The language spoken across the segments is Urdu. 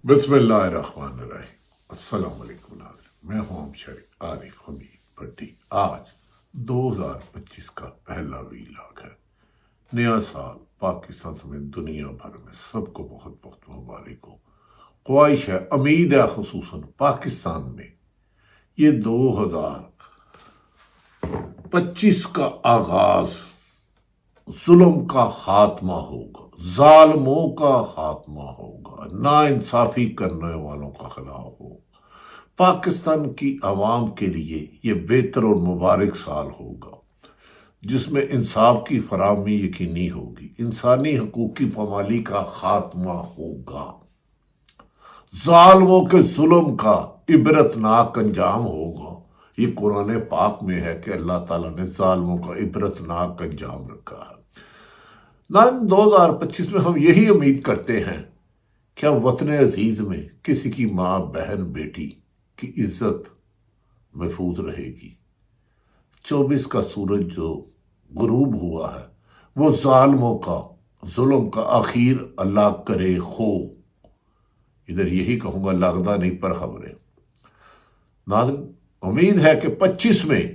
بسم اللہ الرحمن الرحیم۔ السلام علیکم ناظرین، میں ہوں شریف عارف حمید بھٹی۔ آج 2025 کا پہلا ویلاگ ہے۔ نیا سال پاکستان سمیت دنیا بھر میں سب کو بہت بہت مبارک ہو۔ خواہش ہے، امید ہے خصوصاً پاکستان میں یہ 2025 کا آغاز ظلم کا خاتمہ ہوگا، ظالموں کا خاتمہ ہوگا، ناانصافی کرنے والوں کا خلاف ہوگا۔ پاکستان کی عوام کے لیے یہ بہتر اور مبارک سال ہوگا جس میں انصاف کی فراہمی یقینی ہوگی، انسانی حقوق کی پامالی کا خاتمہ ہوگا، ظالموں کے ظلم کا عبرتناک انجام ہوگا۔ یہ قرآن پاک میں ہے کہ اللہ تعالیٰ نے ظالموں کا عبرتناک انجام رکھا ہے۔ 2025 میں ہم یہی امید کرتے ہیں کہ وطن عزیز میں کسی کی ماں، بہن، بیٹی کی عزت محفوظ رہے گی۔ 24 کا سورج جو غروب ہوا ہے وہ ظالموں کا، ظلم کا آخر اللہ کرے خو، ادھر یہی کہوں گا لگدا نہیں پر خبریں۔ ناظرین، امید ہے کہ 25 میں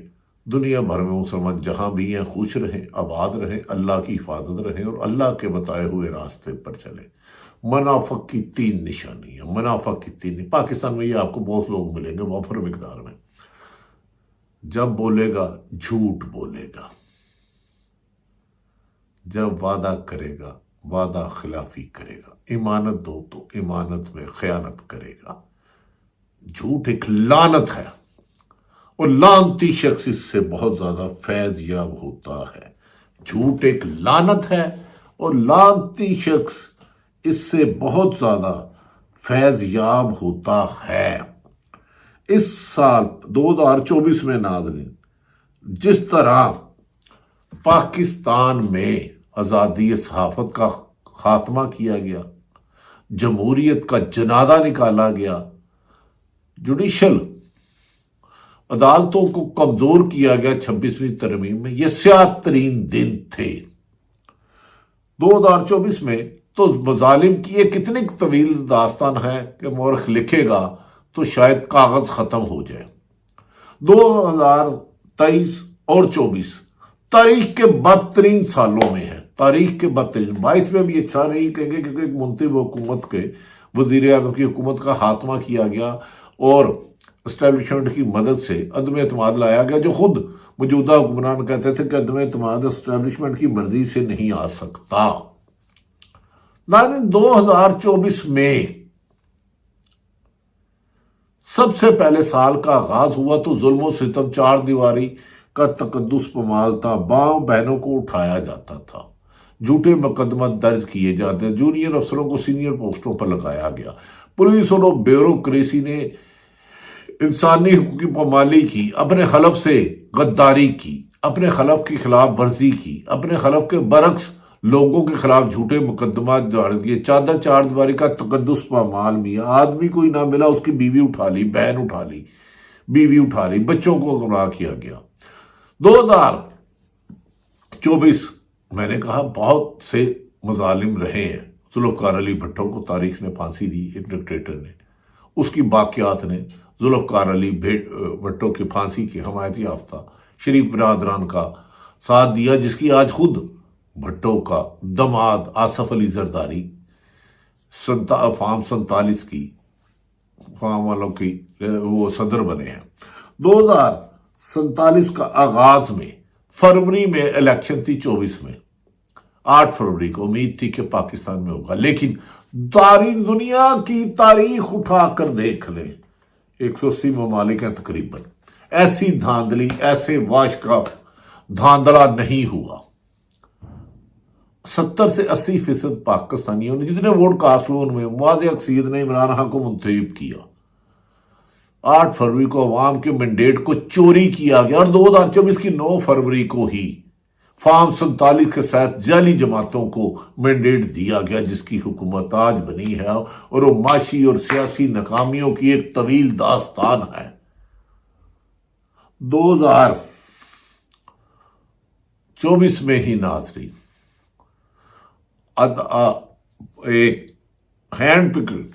دنیا بھر میں مسلمان جہاں بھی ہیں خوش رہیں، آباد رہیں، اللہ کی حفاظت رہیں اور اللہ کے بتائے ہوئے راستے پر چلیں۔ منافق کی 3 نشانیاں، منافق کی 3 پاکستان میں یہ آپ کو بہت لوگ ملیں گے وافر مقدار میں۔ جب بولے گا جھوٹ بولے گا، جب وعدہ کرے گا وعدہ خلافی کرے گا، امانت دو تو امانت میں خیانت کرے گا۔ جھوٹ ایک لعنت ہے اور لعنتی شخص اس سے بہت زیادہ فیض یاب ہوتا ہے۔ جھوٹ ایک لعنت ہے اور لعنتی شخص اس سے بہت زیادہ فیض یاب ہوتا ہے۔ اس سال 2024 میں ناظرین، جس طرح پاکستان میں آزادی صحافت کا خاتمہ کیا گیا، جمہوریت کا جنازہ نکالا گیا، جوڈیشل عدالتوں کو کمزور کیا گیا 26ویں ترمیم میں، یہ سیاہ ترین دن تھے۔ 2024 میں تو مظالم کی ایک اتنی طویل داستان ہے کہ مورخ لکھے گا تو شاید کاغذ ختم ہو جائے۔ 2023 اور 24 تاریخ کے بدترین سالوں میں ہے، تاریخ کے بدترین۔ 22 میں بھی اچھا نہیں کہیں گے کیونکہ ایک منتخب حکومت کے وزیر اعظم کی حکومت کا خاتمہ کیا گیا اور اسٹیبلشمنٹ کی مدد سے عدم اعتماد لایا گیا، جو خود موجودہ حکمران کہتے تھے کہ عدم اعتماد اسٹیبلشمنٹ کی مرضی سے نہیں آ سکتا۔ 2024 میں سب سے پہلے سال کا آغاز ہوا تو ظلم و ستم، 4 دیواری کا تقدس پامال تھا، باؤں بہنوں کو اٹھایا جاتا تھا، جھوٹے مقدمات درج کیے جاتے، جونیئر افسروں کو سینئر پوسٹوں پر لگایا گیا، پولیس اور بیوروکریسی نے انسانی حقوق کی پامالی کی، اپنے خلف سے غداری کی، اپنے خلف کی خلاف ورزی کی، اپنے خلف کے برعکس لوگوں کے خلاف جھوٹے مقدمات جاری کیے، چادر 4 دیواری کا تقدس پامال میاں، آدمی کوئی نہ ملا اس کی بیوی اٹھا لی، بہن اٹھا لی، بیوی اٹھا لی، بچوں کو گمراہ کیا گیا۔ 2024 میں نے کہا بہت سے مظالم رہے ہیں۔ ذوالفقار علی بھٹو کو تاریخ نے پھانسی دی، ایک ڈکٹیٹر نے، اس کی باقیات نے ذوالفقار علی بھٹو کی پھانسی کی حمایت یافتہ شریف برادران کا ساتھ دیا، جس کی آج خود بھٹو کا دماد آصف علی زرداری فارم 47 کی فارم والوں کی وہ صدر بنے ہیں۔ 2047 کا آغاز میں فروری میں الیکشن تھی، 24 میں 8 فروری کو امید تھی کہ پاکستان میں ہوگا، لیکن دنیا کی تاریخ اٹھا کر دیکھ لیں، 180 ممالک ہیں تقریباً، ایسی دھاندلی، ایسے واش کا دھاندلا نہیں ہوا۔ 70 سے 80% پاکستانیوں نے جتنے ووٹ کاسٹ ہوئے ان میں واضح اکثریت نے عمران خان کو منتخب کیا۔ 8 فروری کو عوام کے مینڈیٹ کو چوری کیا گیا اور 2024 کی 9 فروری کو ہی فارم 47 کے ساتھ جعلی جماعتوں کو مینڈیٹ دیا گیا، جس کی حکومت آج بنی ہے اور وہ معاشی اور سیاسی ناکامیوں کی ایک طویل داستان ہے۔ 2024 میں ہی ناظرین ایک ہینڈ پکڈ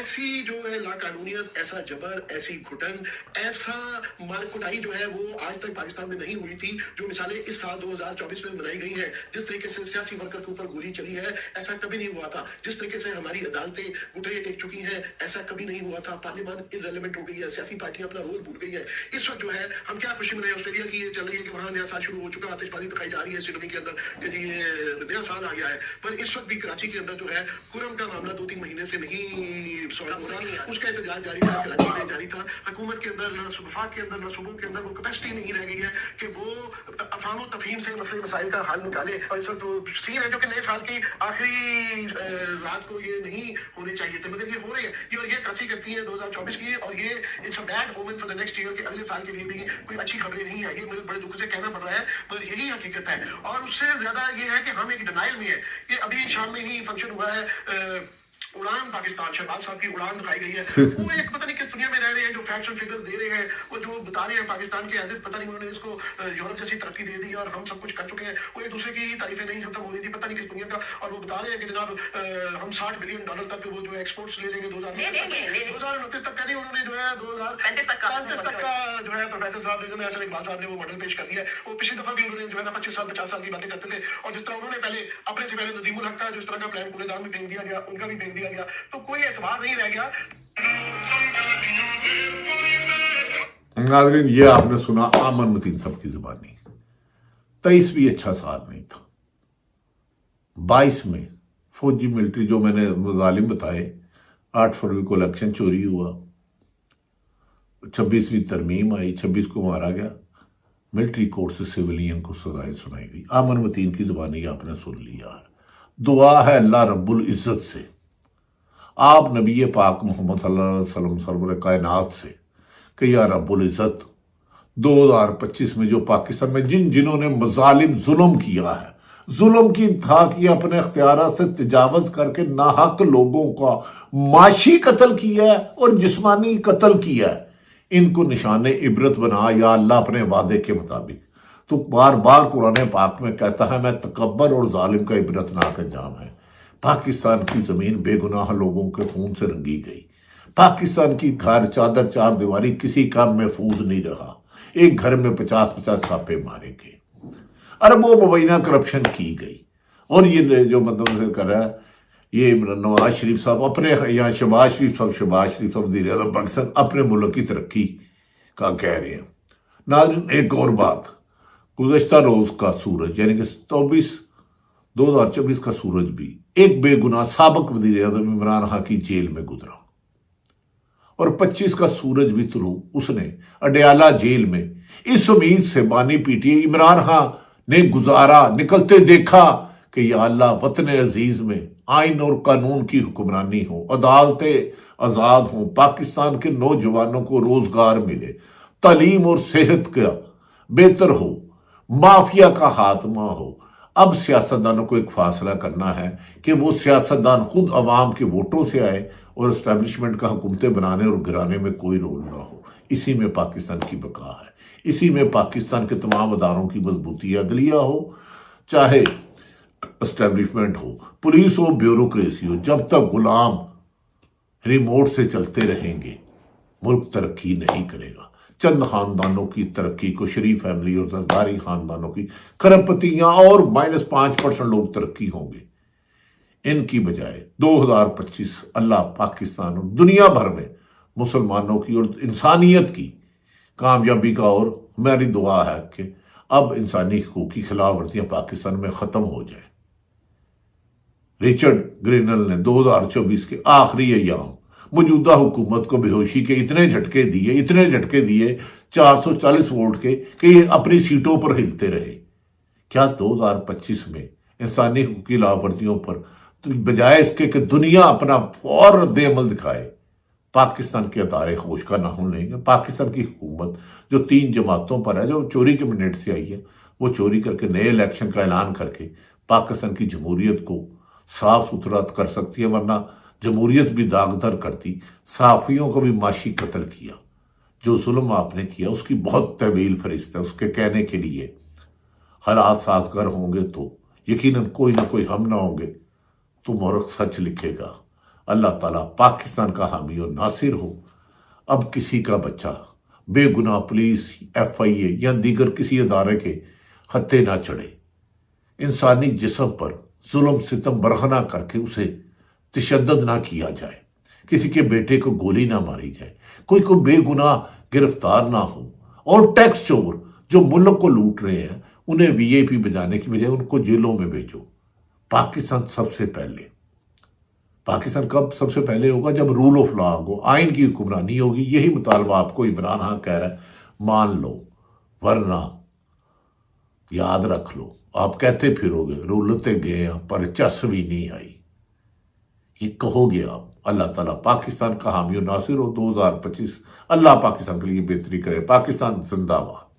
ایسی جو ہے لاقانونیت، ایسا جبر، ایسی گھٹن، ایسا مار کٹائی جو ہے وہ آج تک پاکستان میں نہیں ہوئی تھی جو مثالیں اس سال 2024 میں منائی گئی ہیں. جس طریقے سے سیاسی ورکر کے اوپر گولی چلی ہے ایسا کبھی نہیں ہوا تھا. جس طریقے سے ہماری عدالتیں گھٹنے ٹیک چکی ہیں ایسا کبھی نہیں ہوا تھا. پارلیمان irrelevant ہو گئی ہے، سیاسی پارٹیاں اپنا رول بھول گئی ہے. اس وقت جو ہے ہم کیا خوشی منائیں، آسٹریلیا کی یہ چل رہی ہے کہ وہاں نیا سال شروع ہو چکا، آتش بازی دکھائی جا رہی ہے سڈنی کے اندر کہ جی یہ نیا سال آ گیا ہے. پر اس وقت بھی کراچی کے اندر جو ہے کرم کا معاملہ 2-3 مہینے سے نہیں سوڑا ہو رہا. اس کا احتجاج جاری تھا، کراچی میں جاری تھا. حکومت کے اندر نہ وفاق کے اندر نہ صوبوں کے اندر وہ کیپیسٹی نہیں رہ گئی ہے کہ وہ افہام و تفہیم سے مسئلے مسائل کا حل نکالے. اور اس وقت سین ہے جو کہ نئے سال کی آخری رات کو یہ نہیں ہونے چاہیے تھے مگر یہ ہو رہے ہیں اور یہ عکاسی کرتی ہیں 2024 کی. اور یہ it's a bad omen for the next year کہ اگلے سال کے لیے بھی کوئی اچھی خبریں نہیں ہے. یہ مجھے بڑے دکھ سے کہنا پڑ رہا ہے پر یہی حقیقت ہے. اور اس سے زیادہ یہ ہے کہ ہم ایک ڈینائل میں ہے. یہ ابھی شام میں ہی فنکشن ہوا ہے اڑان پاکستان، شہباز صاحب کی اڑان دکھائی گئی ہے. وہ ایک پتہ نہیں کس دنیا میں رہ رہے ہیں جو فیکٹس اینڈ فگرز دے رہے ہیں، وہ جو بتا رہے ہیں پاکستان کے ایز اف پتہ نہیں انہوں نے اس کو یورپ جیسی ترقی دے دی اور ہم سب کچھ کر چکے ہیں. وہ ایک دوسرے کی تعریفیں نہیں ختم ہو رہی تھی پتہ نہیں کس دنیا کا. اور وہ بتا رہے ہیں کہ جناب ہم $60 بلین تک وہ جو ایکسپورٹس لے لیں گے 2029 تک کا نہیں. انہوں نے جو ہے 2035 تک کا جو ہے پروفیسر صاحب ریزن احسن اقبال صاحب نے وہ ماڈل پیش کر دیا ہے. وہ پچھلی دفعہ بھی انہوں نے جو ہے نا 25 سال 50 سال کی باتیں کرتے تھے. اور جس طرح انہوں نے پہلے اپنے سے پہلے ندیم الحق کا جو اس طرح کا پلان پورے دان میں پھینک دیا گیا، ان کا بھی پھینک دیا گیا. تو کوئی اعتبار نہیں رہ گیا. ناظرین یہ آپ نے سنا آمن متین صاحب کی زبانی. 23 بھی اچھا سال نہیں تھا. 22 میں فوجی ملٹری جو میں نے مظالم بتائے، 8 فروری کو الیکشن چوری ہوا، 26ویں ترمیم آئی، 26 کو مارا گیا، ملٹری کورٹ سے سیولین کو سزائیں سنائی گئی. آمن متین کی زبانی آپ نے سن لیا. دعا ہے اللہ رب العزت سے، آپ نبی پاک محمد صلی اللہ علیہ وسلم سرور کائنات سے کہ یا رب العزت 2025 میں جو پاکستان میں جنہوں نے مظالم ظلم کیا ہے، ظلم کی انتہا کی، اپنے اختیارات سے تجاوز کر کے ناحق لوگوں کا معاشی قتل کیا ہے اور جسمانی قتل کیا ہے، ان کو نشان عبرت بنا یا اللہ اپنے وعدے کے مطابق. تو بار بار قرآن پاک میں کہتا ہے میں تکبر اور ظالم کا عبرتناک انجام ہے. پاکستان کی زمین بے گناہ لوگوں کے خون سے رنگی گئی. پاکستان کی گھر چادر چار دیواری کسی کا محفوظ نہیں رہا. ایک گھر میں 50 چھاپے مارے گئے، اربوں مبینہ کرپشن کی گئی. اور یہ جو مطلب سے کر رہا ہے یہ نواز شریف صاحب اپنے یہاں شہباز شریف صاحب وزیر اعظم پاکستان اپنے ملک کی ترقی کا کہہ رہے ہیں. ناظرین ایک اور بات، گزشتہ روز کا سورج یعنی کہ 2024 کا سورج بھی ایک بے گناہ سابق وزیر اعظم عمران خان کی جیل میں گزرا، اور 25 کا سورج بھی طلوع اس نے اڈیالہ جیل میں اس امید سے بانی پیٹی عمران خان نے گزارا، نکلتے دیکھا کہ یا اللہ وطن عزیز میں آئین اور قانون کی حکمرانی ہو، عدالتیں آزاد ہوں، پاکستان کے نوجوانوں کو روزگار ملے، تعلیم اور صحت کا بہتر ہو، مافیا کا خاتمہ ہو. اب سیاستدانوں کو ایک فاصلہ کرنا ہے کہ وہ سیاستدان خود عوام کے ووٹوں سے آئے اور اسٹیبلشمنٹ کا حکومتیں بنانے اور گرانے میں کوئی رول نہ ہو. اسی میں پاکستان کی بقا ہے، اسی میں پاکستان کے تمام اداروں کی مضبوطی. عدلیہ ہو چاہے اسٹیبلشمنٹ ہو، پولیس ہو، بیوروکریسی ہو، جب تک غلام ریموٹ سے چلتے رہیں گے ملک ترقی نہیں کرے گا. چند خاندانوں کی ترقی کو، شریف فیملی اور زرداری خاندانوں کی کروڑپتیاں اور -5% لوگ ترقی ہوں گے. ان کی بجائے 2025 اللہ پاکستان اور دنیا بھر میں مسلمانوں کی اور انسانیت کی کامیابی کا، اور ہماری دعا ہے کہ اب انسانی حقوق کی خلاف ورزیاں پاکستان میں ختم ہو جائیں. رچرڈ گرینل نے 2024 کے آخری ایام موجودہ حکومت کو بے ہوشی کے اتنے جھٹکے دیے 440 ووٹ کے کہ یہ اپنی سیٹوں پر ہلتے رہے. کیا 2025 میں انسانی حقوق کی خلاف ورزیوں پر بجائے اس کے کہ دنیا اپنا فوری رد عمل دکھائے، پاکستان کے ادارے ہوش کا ناخن لیں گے؟ پاکستان کی حکومت جو 3 جماعتوں پر ہے، جو چوری کے مینڈیٹ سے آئی ہے، وہ چوری کر کے نئے الیکشن کا اعلان کر کے پاکستان کی جمہوریت کو صاف ستھرا کر سکتی ہے، ورنہ جمہوریت بھی داغدر کرتی. صحافیوں کو بھی معاشی قتل کیا. جو ظلم آپ نے کیا اس کی بہت طویل فہرست ہے. اس کے کہنے کے لیے حالات سازگار ہوں گے تو یقیناً کوئی نہ کوئی ہم نہ ہوں گے تو مورخ سچ لکھے گا. اللہ تعالیٰ پاکستان کا حامی و ناصر ہو۔ اب کسی کا بچہ بے گناہ پولیس، FIA یا دیگر کسی ادارے کے ہتھے نہ چڑھے۔ انسانی جسم پر ظلم ستم برہنہ کر کے اسے تشدد نہ کیا جائے، کسی کے بیٹے کو گولی نہ ماری جائے، کوئی بے گناہ گرفتار نہ ہو، اور ٹیکس چور جو ملک کو لوٹ رہے ہیں انہیں VIP بجانے کی بجائے ان کو جیلوں میں بھیجو۔ پاکستان سب سے پہلے، پاکستان کب سب سے پہلے ہوگا؟ جب رول آف لا ہو، آئین کی حکمرانی ہوگی۔ یہی مطالبہ آپ کو عمران خان کہہ رہا ہے، مان لو، ورنہ یاد رکھ لو آپ کہتے پھرو گے رولتے گئے پر چسوی نہیں آئی۔ یہ کہو گے آپ۔ اللہ تعالیٰ پاکستان کا حامی و ناصر ہو۔ 2025 اللہ پاکستان کے لیے بہتری کرے۔ پاکستان زندہ باد۔